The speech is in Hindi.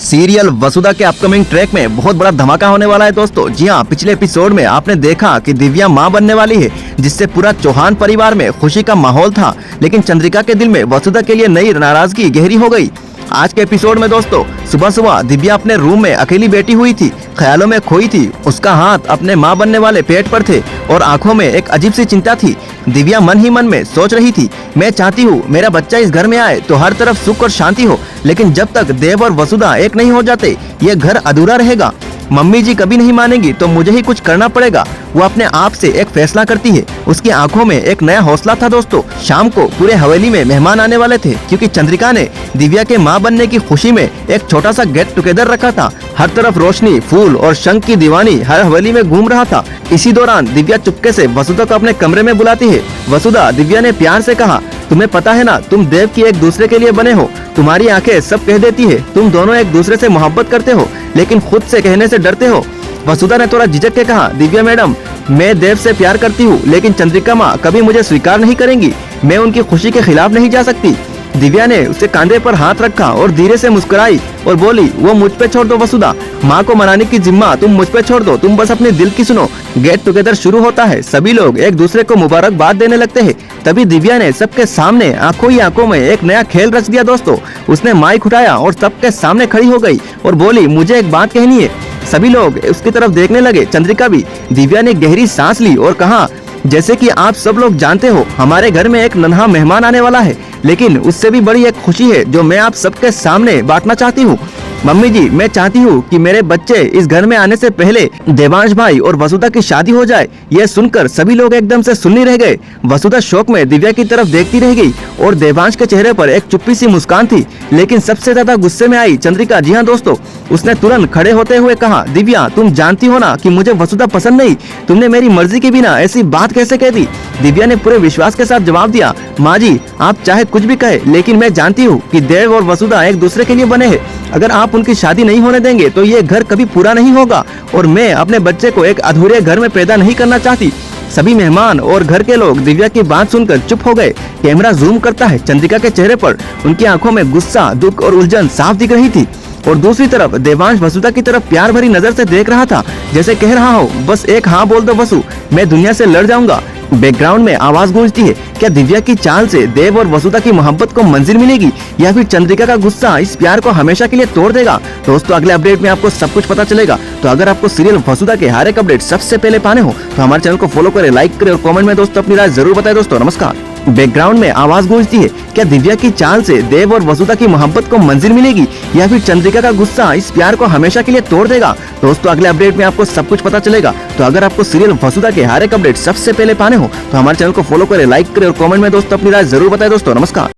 सीरियल वसुधा के अपकमिंग ट्रैक में बहुत बड़ा धमाका होने वाला है दोस्तों। जी हाँ, पिछले एपिसोड में आपने देखा कि दिव्या मां बनने वाली है, जिससे पूरा चौहान परिवार में खुशी का माहौल था। लेकिन चंद्रिका के दिल में वसुधा के लिए नई नाराजगी गहरी हो गई। आज के एपिसोड में दोस्तों सुबह सुबह दिव्या अपने रूम में अकेली बैठी हुई थी, ख्यालों में खोई थी। उसका हाथ अपने मां बनने वाले पेट पर थे और आंखों में एक अजीब सी चिंता थी। दिव्या मन ही मन में सोच रही थी, मैं चाहती हूँ मेरा बच्चा इस घर में आए तो हर तरफ सुख और शांति हो, लेकिन जब तक देव और वसुधा एक नहीं हो जाते ये घर अधूरा रहेगा। मम्मी जी कभी नहीं मानेंगी तो मुझे ही कुछ करना पड़ेगा। वो अपने आप से एक फैसला करती है। उसकी आंखों में एक नया हौसला था दोस्तों। शाम को पूरे हवेली में मेहमान आने वाले थे, क्योंकि चंद्रिका ने दिव्या के मां बनने की खुशी में एक छोटा सा गेट टुगेदर रखा था। हर तरफ रोशनी, फूल और शंख की दीवानी हर हवेली में घूम रहा था। इसी दौरान दिव्या चुपके से वसुधा को अपने कमरे में बुलाती है। वसुधा, दिव्या ने प्यार से कहा, तुम्हें पता है ना, तुम देव की एक दूसरे के लिए बने हो। तुम्हारी आंखें सब कह देती है। तुम दोनों एक दूसरे से मोहब्बत करते हो, लेकिन खुद से कहने से डरते हो। वसुधा ने थोड़ा झिझक के कहा, दिव्या मैडम, मैं देव से प्यार करती हूँ, लेकिन चंद्रिका माँ कभी मुझे स्वीकार नहीं करेंगी। मैं उनकी खुशी के खिलाफ नहीं जा सकती। दिव्या ने उसके कंधे पर हाथ रखा और धीरे से मुस्कुराई और बोली, वो मुझ पे छोड़ दो वसुधा, माँ को मनाने की जिम्मा तुम मुझ पे छोड़ दो, तुम बस अपने दिल की सुनो। गेट टुगेदर शुरू होता है। सभी लोग एक दूसरे को मुबारकबाद देने लगते हैं। तभी दिव्या ने सबके सामने आंखों ही आंखों में एक नया खेल रच दिया दोस्तों। उसने माइक उठाया और सबके सामने खड़ी हो गई और बोली, मुझे एक बात कहनी है। सभी लोग उसकी तरफ देखने लगे, चंद्रिका भी। दिव्या ने गहरी सांस ली और कहा, जैसे कि आप सब लोग जानते हो, हमारे घर में एक नन्हा मेहमान आने वाला है, लेकिन उससे भी बड़ी एक खुशी है जो मैं आप सबके सामने बांटना चाहती हूँ। मम्मी जी, मैं चाहती हूँ कि मेरे बच्चे इस घर में आने से पहले देवांश भाई और वसुधा की शादी हो जाए। यह सुनकर सभी लोग एकदम से सुन्नी रह गए। वसुधा शौक में दिव्या की तरफ देखती रह गई और देवांश के चेहरे पर एक चुप्पी सी मुस्कान थी। लेकिन सबसे ज्यादा गुस्से में आई चंद्रिका। जी हाँ दोस्तों, उसने तुरंत खड़े होते हुए कहा, दिव्या, तुम जानती हो ना कि मुझे वसुधा पसंद नहीं। तुमने मेरी मर्जी के बिना ऐसी बात कैसे कह दी? दिव्या ने पूरे विश्वास के साथ जवाब दिया, माँ जी, आप चाहे कुछ भी कहे, लेकिन मैं जानती हूँ कि देव और वसुधा एक दूसरे के लिए बने हैं। अगर आप उनकी शादी नहीं होने देंगे तो ये घर कभी पूरा नहीं होगा, और मैं अपने बच्चे को एक अधूरे घर में पैदा नहीं करना चाहती। सभी मेहमान और घर के लोग दिव्या की बात सुनकर चुप हो गए। कैमरा जूम करता है चंद्रिका के चेहरे पर। उनकी आंखों में गुस्सा, दुख और उलझन साफ दिख रही थी। और दूसरी तरफ देवांश वसुधा की तरफ प्यार भरी नजर से देख रहा था, जैसे कह रहा हो, बस एक हाँ बोल दो वसु, मैं दुनिया से लड़ जाऊंगा। बैकग्राउंड में आवाज गूंजती है। क्या दिव्या की चाल से देव और वसुधा की मोहब्बत को मंजिल मिलेगी, या फिर चंद्रिका का गुस्सा इस प्यार को हमेशा के लिए तोड़ देगा? दोस्तों, अगले अपडेट में आपको सब कुछ पता चलेगा। तो अगर आपको सीरियल वसुधा के हर एक अपडेट सबसे पहले पाने हो तो हमारे चैनल को फॉलो करें, लाइक करें और कमेंट में दोस्तों अपनी राय जरूर बताएं। दोस्तों नमस्कार। बैकग्राउंड में आवाज गूंजती है। क्या दिव्या की चाल से देव और वसुधा की मोहब्बत को मंजिल मिलेगी, या फिर चंद्रिका का गुस्सा इस प्यार को हमेशा के लिए तोड़ देगा? दोस्तों, अगले अपडेट में आपको सब कुछ पता चलेगा। तो अगर आपको सीरियल वसुधा के हर एक अपडेट सबसे पहले पाने हो तो हमारे चैनल को फॉलो करें, लाइक करें और कमेंट में दोस्तों अपनी राय जरूर बताएं। दोस्तों नमस्कार।